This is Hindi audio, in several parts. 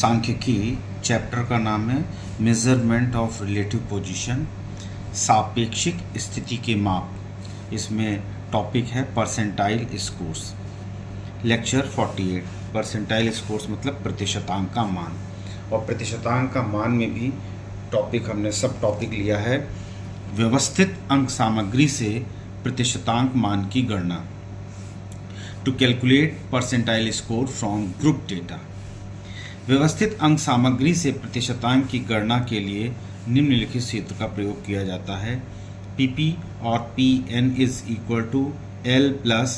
सांख्यिकी चैप्टर का नाम है मेजरमेंट ऑफ रिलेटिव पोजीशन, सापेक्षिक स्थिति के माप। इसमें टॉपिक है percentile scores. Lecture 48। Percentile scores मतलब प्रतिशतांक का मान, और प्रतिशतांक का मान में भी टॉपिक हमने सब टॉपिक लिया है व्यवस्थित अंक सामग्री से प्रतिशतांक मान की गणना। To calculate percentile score from group data. व्यवस्थित अंक सामग्री से प्रतिशतांक की गणना के लिए निम्नलिखित सूत्र का प्रयोग किया जाता है। PP और PN is equal to L plus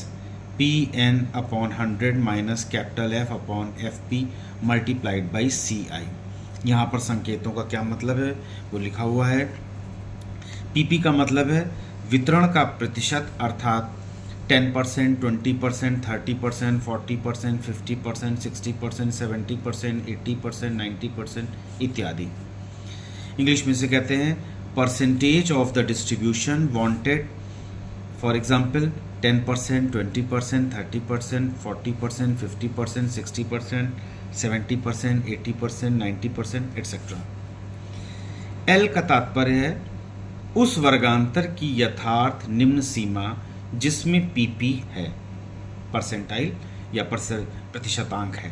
PN upon 100 minus capital F upon FP multiplied by CI। यहाँ पर संकेतों का क्या मतलब है वो लिखा हुआ है। PP का मतलब है वितरण का प्रतिशत, अर्थात 10%, 20%, 30%, 40%, 50%, 60%, 70%, 80%, 90% इत्यादि। इंग्लिश में से कहते हैं percentage of the distribution wanted, for example 10%, 20%, 30%, 40%, 50%, 60%, 70%, 80%, 90% etcetera. L का तात्पर्य है उस वर्गांतर की यथार्थ निम्न सीमा जिसमें PP है, परसेंटाइल या प्रतिशतांक है।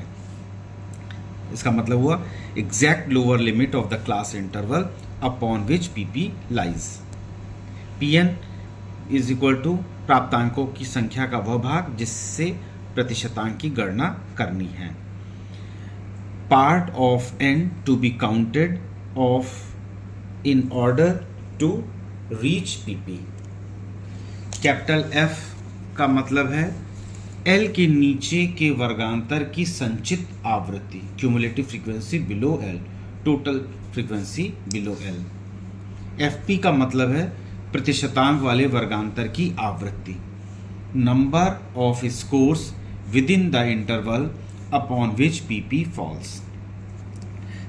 इसका मतलब हुआ exact lower limit of the class interval upon which PP lies. PN is equal to प्राप्तांकों की संख्या का वह भाग जिससे प्रतिशतांक की गणना करनी है। Part of N to be counted off in order to reach PP। Capital F का मतलब है L के नीचे के वर्गांतर की संचित आवृत्ति, cumulative frequency below L, total frequency below L। FP का मतलब है प्रतिशतांक वाले वर्गांतर की आवृत्ति, number of scores within the interval upon which PP falls.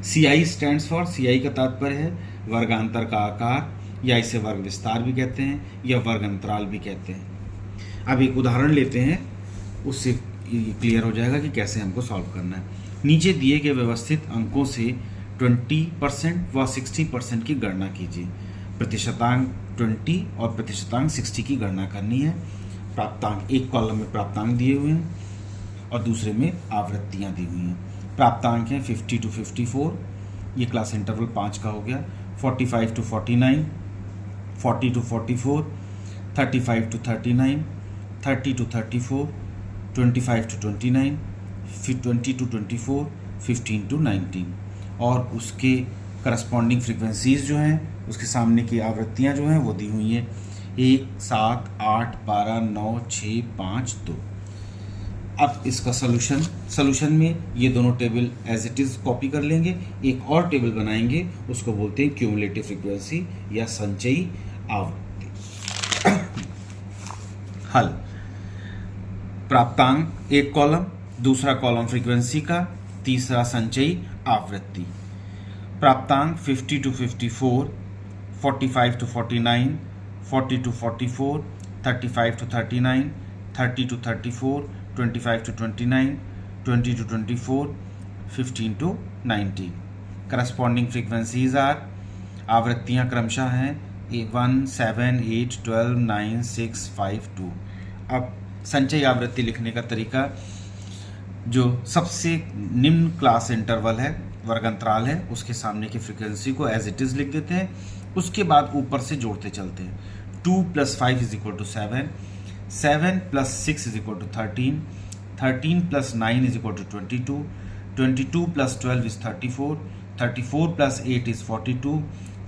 CI stands for, CI का तात्पर्य है वर्गांतर का आकार, या इसे वर्ग विस्तार भी कहते हैं या वर्ग अंतराल भी कहते हैं। अब एक उदाहरण लेते हैं, उससे क्लियर हो जाएगा कि कैसे हमको सॉल्व करना है। नीचे दिए गए व्यवस्थित अंकों से 20% व 60% की गणना कीजिए। प्रतिशतांक 20 और प्रतिशतांक 60 की गणना करनी है। प्राप्तांक, एक कॉलम में प्राप्तांक दिए हुए हैं और दूसरे में आवृत्तियाँ दी हुई हैं। प्राप्तांक हैं 50 to 54, ये क्लास इंटरवल 5 का हो गया। 45 to 49, 40 to 44, 35 to 39, 30 to 34, 25 to 29, 20 to 24, 15 to 19। और उसके करस्पॉन्डिंग फ्रीक्वेंसीज जो हैं, उसके सामने की आवृत्तियां जो हैं वो दी हुई हैं 1, 7, 8, 12, 9, 6, 5, 2। अब इसका सॉल्यूशन में ये दोनों table as it is copy कर लेंगे, एक और टेबल बनाएंगे, उसको बोलते हैं क्यूमुलेटिव फ्रीक्वेंसी या संचयी आवृत्ति। हल। प्राप्तांक एक कॉलम, दूसरा कॉलम फ्रीक्वेंसी का, तीसरा संचयी आवृत्ति। प्राप्तांक 50 to 54, 45 to 49, 40 to 44, 35 to 39, 30 to 34, 25 to 29, 20 to 24, 15 to 19। Corresponding frequencies are, आवृत्तियां क्रमशः हैं 1, 7, 8, 12, 9, 6, 5, 2। अब संचयी आवृत्ति लिखने का तरीका, जो सबसे निम्न क्लास इंटरवल है, वर्गांतराल है, उसके सामने की फ्रीक्वेंसी को एज इट इज़ लिख देते हैं, उसके बाद ऊपर से जोड़ते चलते हैं। 2 + 5 is equal to 7, 7 + 6 is equal to 13, 13 + 9 is equal to 22, 22 + 12 is 34, 34 + 8 is 42,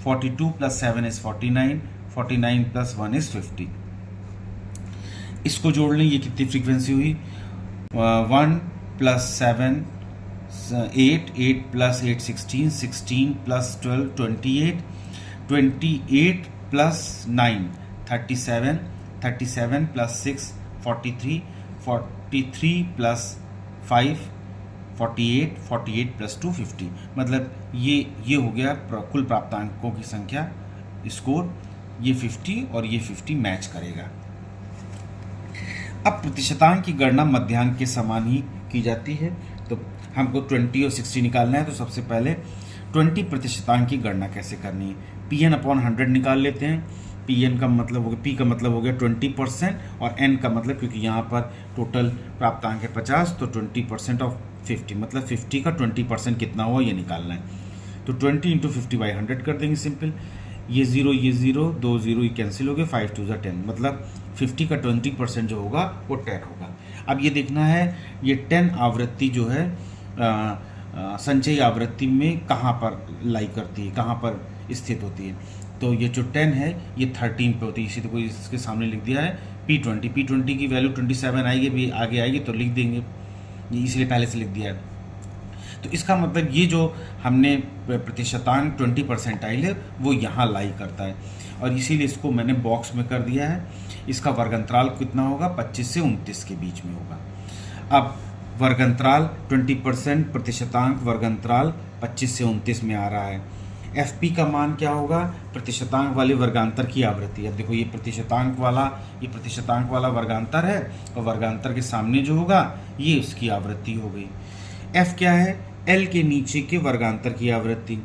42 + 7 is 49, 49 + 1 is 50। इसको जोड़ लें, ये कितनी फ्रीक्वेंसी हुई? 1 + 7 8, 8 + 8 16, 16 + 12 28, 28 + 9 37, 37 + 6 43, 43 + 5 48, 48 + 2 50। मतलब ये हो गया कुल प्राप्तांकों की संख्या, स्कोर। ये 50 और ये 50 मैच करेगा। अब प्रतिशतांक की गणना मध्यांक के समान ही की जाती है। तो हमको 20 और 60 निकालना है, तो सबसे पहले 20% की गणना कैसे करनी है। Pn/100 निकाल लेते हैं। Pn का मतलब हो गया, P का मतलब हो गया 20% और N का मतलब, क्योंकि यहाँ पर टोटल प्राप्तांक है 50, तो 20% ऑफ 50 मतलब 50 का 20% कितना हुआ ये निकालना है। तो 20 × 50/100 कर देंगे सिंपल। ये 0 2 0 ये कैंसिल हो गए, 5 2 10, मतलब 50 का 20% जो होगा वो 10 होगा। अब ये देखना है ये 10 आवृत्ति जो है संचयी आवृत्ति में कहाँ पर लाई करती है, कहाँ पर स्थित होती है। तो ये जो 10 है ये 13 पे होती है, इसी को इसके सामने लिख दिया है P20 की वैल्यू 27 आएगी, भी आगे आएगी तो लिख देंगे, ये इसलिए पहले से लिख दिया है। तो इसका मतलब ये जो हमने प्रतिशतांक 20% है वो यहाँ लाई करता है, और इसीलिए इसको मैंने बॉक्स में कर दिया है। इसका वर्गंतराल कितना होगा, 25 से 29 के बीच में होगा। अब वर्गंतराल 20% प्रतिशतांक वर्गंतराल 25 से 29 में आ रहा है। FP का मान क्या होगा, प्रतिशतांक वाले वर्गांतर की आवृत्ति। अब देखो ये प्रतिशतांक वाला वर्गांतर है, और वर्गांतर के सामने जो होगा ये उसकी आवृत्ति हो गई। F क्या है, L के नीचे के वर्गांतर की आवृत्ति।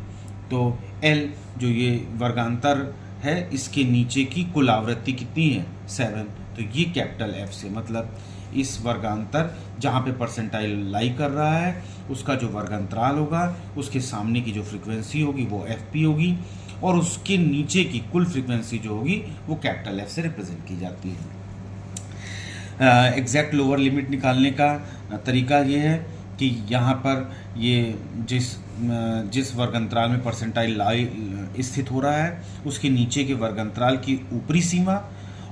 तो L जो ये वर्गांतर है इसके नीचे की कुल आवृत्ति कितनी है, 7। तो ये कैपिटल F से मतलब इस वर्गांतर जहाँ पे परसेंटाइल लाई कर रहा है उसका जो वर्गांतराल होगा उसके सामने की जो फ्रीक्वेंसी होगी वो FP होगी, और उसके नीचे की कुल फ्रीक्वेंसी जो होगी वो कैपिटल F से रिप्रेजेंट की जाती है। एग्जैक्ट लोअर लिमिट निकालने का तरीका ये है कि यहाँ पर ये जिस वर्गांतराल में परसेंटाइल लाई स्थित हो रहा है उसके नीचे के वर्गांतराल की ऊपरी सीमा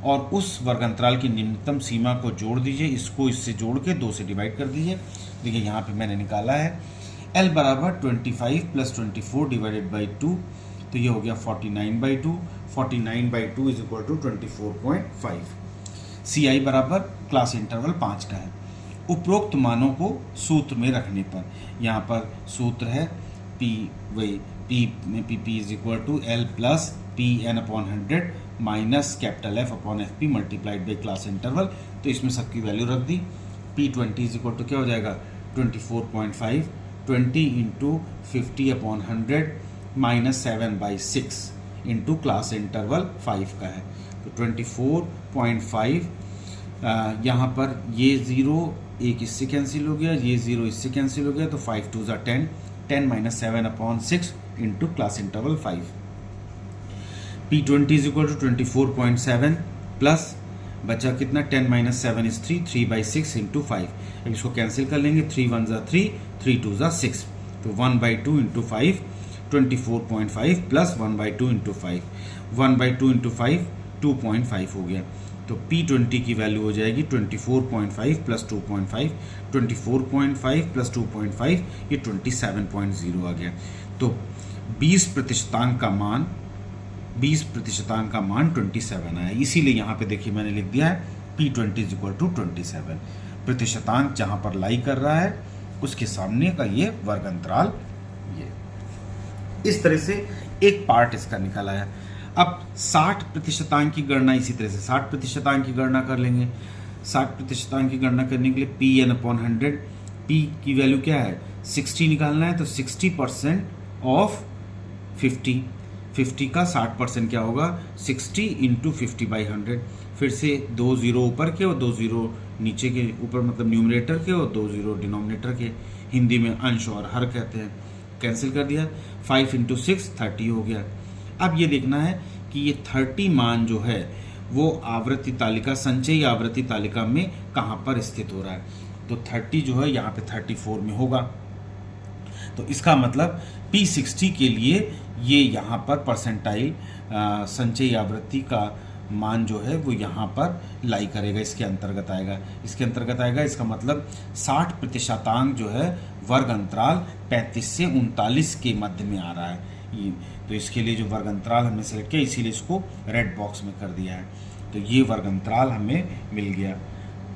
और उस वर्गांतराल की निम्नतम सीमा को जोड़ दीजिए, इसको इससे जोड़ के 2 से डिवाइड कर दीजिए। देखिए यहाँ पे मैंने निकाला है L बराबर 25 + 24 डिवाइडेड बाई 2, तो ये हो गया 49/2। 49/2 इज इक्वल टू 24.5। CI बराबर क्लास इंटरवल 5 का है। उपरोक्त मानों को सूत्र में रखने पर, यहाँ पर सूत्र है P is equal to L + Pn/100 minus capital F/FP multiplied by class interval. तो इसमें सबकी वैल्यू रख दी। P20 इज इक्वल टू क्या हो जाएगा 24.5, 20 × 50/100 माइनस 7/6 इंटू क्लास इंटरवल 5 का है। तो 24.5, यहाँ पर ये 0 एक इससे कैंसिल हो गया, ये 0 इससे कैंसिल हो गया, तो 5 2 10, 10 minus 7/6 into class interval 5। P20 is equal to 24.7 plus बचा कितना 10 माइनस 7 इज 3, 3/6 इंटू 5। अब इसको कैंसिल कर लेंगे, 3 1 3, 3 2 6, तो 1/2 इंटू 5, 24.5 प्लस 1/2 इंटू 5, 1/2 इंटू 5 2.5 हो गया। तो P20 की वैल्यू हो जाएगी 24.5 प्लस 2.5, 24.5 प्लस 2.5 ये 27.0 आ गया। तो 20% का मान 27 आया। इसीलिए यहाँ पे देखिए मैंने लिख दिया है P20 इज इक्वल टू 27। प्रतिशतांक जहाँ पर लाई कर रहा है उसके सामने का ये वर्गंतराल, ये इस तरह से एक पार्ट इसका निकाला है। अब 60% की गणना इसी तरह से 60% की गणना कर लेंगे। 60% की गणना करने के लिए Pn/100, P की वैल्यू क्या है 60 निकालना है, तो 60% ऑफ 50 का 60% क्या होगा 60 × 50/100। फिर से 2 0 ऊपर के और 2 0 नीचे के, ऊपर मतलब न्यूमरेटर के और 2 0 डिनोमिनेटर के, हिंदी में अंश और हर कहते हैं। कैंसिल कर दिया, 5 × 6 30 हो गया। अब ये देखना है कि ये 30 मान जो है वो आवर्ती तालिका, संचयी आवर्ती तालिका में कहाँ पर स्थित हो रहा है। तो 30 जो है यहाँ पे 34 में होगा। तो इसका मतलब P60 के लिए ये यहाँ पर परसेंटाइल संचयी आवृत्ति का मान जो है वो यहाँ पर लाई करेगा, इसके अंतर्गत आएगा। इसका मतलब 60% जो है वर्ग अंतराल 35 से 39 के मध्य में आ रहा है। ये तो इसके लिए जो वर्ग अंतराल हमने सेलेक्ट किया, इसीलिए इसको रेड बॉक्स में कर दिया है। तो ये वर्ग अंतराल हमें मिल गया।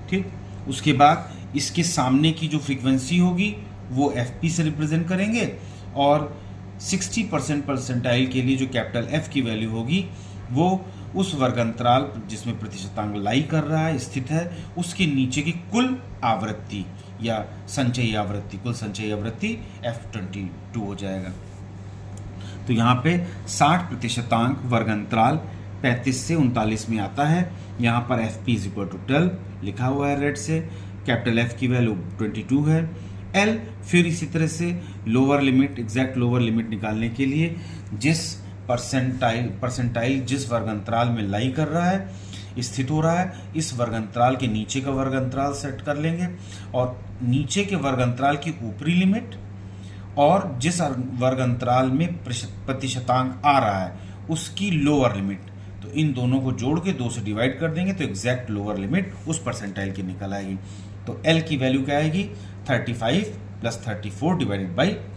ठीक, उसके बाद इसके सामने की जो फ्रीक्वेंसी होगी वो FP से रिप्रेजेंट करेंगे, और 60% परसेंटाइल के लिए जो कैपिटल F की वैल्यू होगी वो उस वर्गांतराल जिसमें प्रतिशतांक लाई कर रहा है स्थित है उसके नीचे की कुल आवृत्ति या संचयी आवृत्ति, कुल संचयी आवृत्ति F22 हो जाएगा। तो यहाँ पे 60% वर्ग अंतराल 35 से 39 में आता है। यहाँ पर FP = 12 लिखा हुआ है रेड से। कैपिटल F की वैल्यू 22 है। L फिर इसी तरह से lower limit, exact lower limit निकालने के लिए जिस परसेंटाइल जिस वर्ग अंतराल में लाई कर रहा है, स्थित हो रहा है, इस वर्ग अंतराल के नीचे का वर्ग अंतराल सेट कर लेंगे और नीचे के वर्ग अंतराल की ऊपरी लिमिट और जिस वर्ग अंतराल में प्रतिशतांक आ रहा है उसकी लोअर लिमिट, तो इन दोनों को जोड़ के 2 से डिवाइड कर देंगे तो एग्जैक्ट लोअर लिमिट उस परसेंटाइल की निकल आएगी। तो L की वैल्यू क्या आएगी 35 + 34 /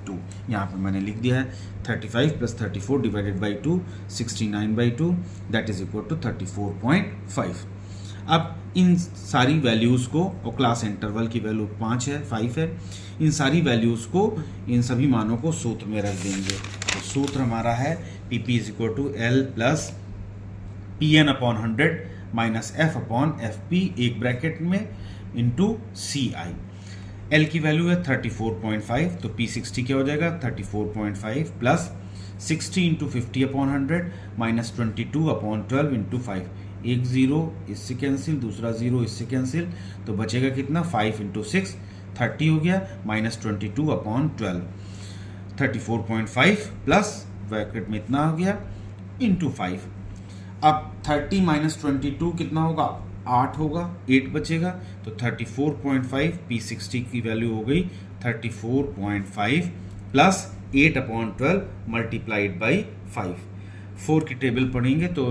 2। यहाँ पर मैंने लिख दिया है 35 + 34 / 2 69/2 दैट इज इक्वल टू 34.5। अब इन सारी वैल्यूज़ को, और क्लास इंटरवल की वैल्यू 5 है, इन सारी वैल्यूज़ को, इन सभी मानों को सूत्र में रख देंगे। तो सूत्र हमारा है PP = L + PN/100 - F/FP एक ब्रैकेट में इंटू CI। L की वैल्यू है 34.5, तो P60 क्या हो जाएगा 34.5 + 60 × 50/100 - 22/12 × 5। एक 0 इससे कैंसिल, दूसरा 0 इससे कैंसिल, तो बचेगा कितना 5 × 6 30 हो गया - 22/12। 34.5 प्लस ब्रैकेट में इतना हो गया इंटू 5। अब 30 - 22 कितना होगा 8 होगा, 8 बचेगा, तो 34.5 P60 की वैल्यू हो गई 34.5 प्लस 8/12 मल्टीप्लाइड बाई 5। 4 की टेबल पढ़ेंगे तो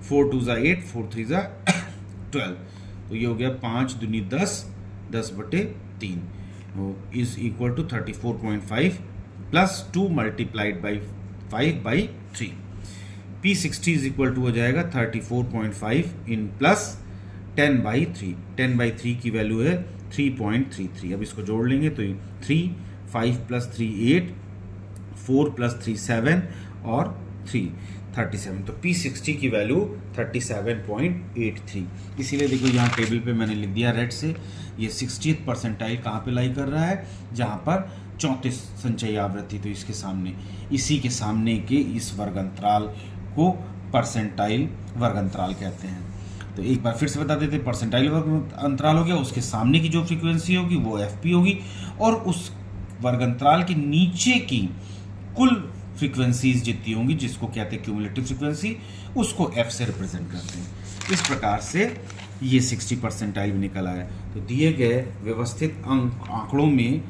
4 2 = 8, 4 3 = 12, तो ये हो गया 5 दूनी 10, 10/3 is equal to 34.5 plus 2 multiplied by 5/3। P60 is equal to हो जाएगा 34.5 इन प्लस 10/3। 10/3 की वैल्यू है 3.33। अब इसको जोड़ लेंगे तो 3, 5 + 3 8, 4 + 3 7 और 3 37। तो P60 की वैल्यू 37.83। इसीलिए देखो यहाँ टेबल पे मैंने लिख दिया रेड से, ये 60th परसेंटाइल कहाँ पे लाई कर रहा है, जहाँ पर 34 संचयी आवृत्ति, तो इसके सामने, इसी के सामने के इस वर्ग अंतराल को परसेंटाइल वर्ग अंतराल कहते हैं। तो एक बार फिर से बता देते, परसेंटाइल वर्ग अंतराल हो गया, उसके सामने की जो फ्रीक्वेंसी होगी वो FP होगी, और उस वर्ग अंतराल के नीचे की कुल फ्रीक्वेंसीज जितनी होंगी, जिसको कहते हैं क्यूमुलेटिव फ्रीक्वेंसी, उसको F से रिप्रेजेंट करते हैं। इस प्रकार से ये 60 परसेंटाइल भी निकल आया। तो दिए गए व्यवस्थित आंकड़ों में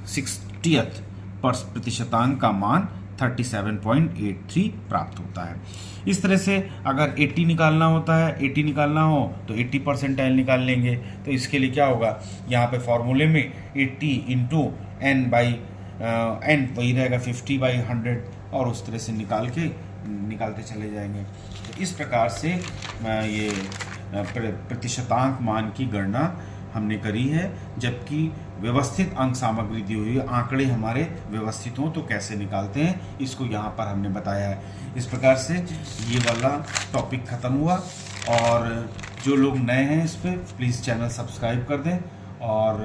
60th प्रतिशतांक का मान 37.83 प्राप्त होता है। इस तरह से अगर 80 निकालना होता है, 80 निकालना हो तो 80 परसेंटाइल निकाल लेंगे। तो इसके लिए क्या होगा, यहाँ पे फॉर्मूले में 80 × n वही रहेगा 50/100, और उस तरह से निकालते चले जाएंगे। तो इस प्रकार से ये प्रतिशतांक मान की गणना हमने करी है, जबकि व्यवस्थित अंक सामग्री दी हुई है, आंकड़े हमारे व्यवस्थित हों तो कैसे निकालते हैं, इसको यहाँ पर हमने बताया है। इस प्रकार से ये वाला टॉपिक ख़त्म हुआ, और जो लोग नए हैं इस पर प्लीज़ चैनल सब्सक्राइब कर दें और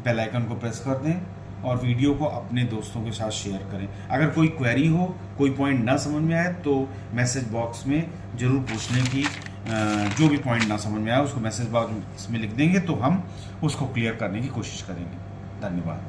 बेल आइकन को प्रेस कर दें, और वीडियो को अपने दोस्तों के साथ शेयर करें। अगर कोई क्वेरी हो, कोई पॉइंट ना समझ में आए तो मैसेज बॉक्स में ज़रूर पूछने की, जो भी पॉइंट ना समझ में आए उसको मैसेज बॉक्स में लिख देंगे तो हम उसको क्लियर करने की कोशिश करेंगे। धन्यवाद।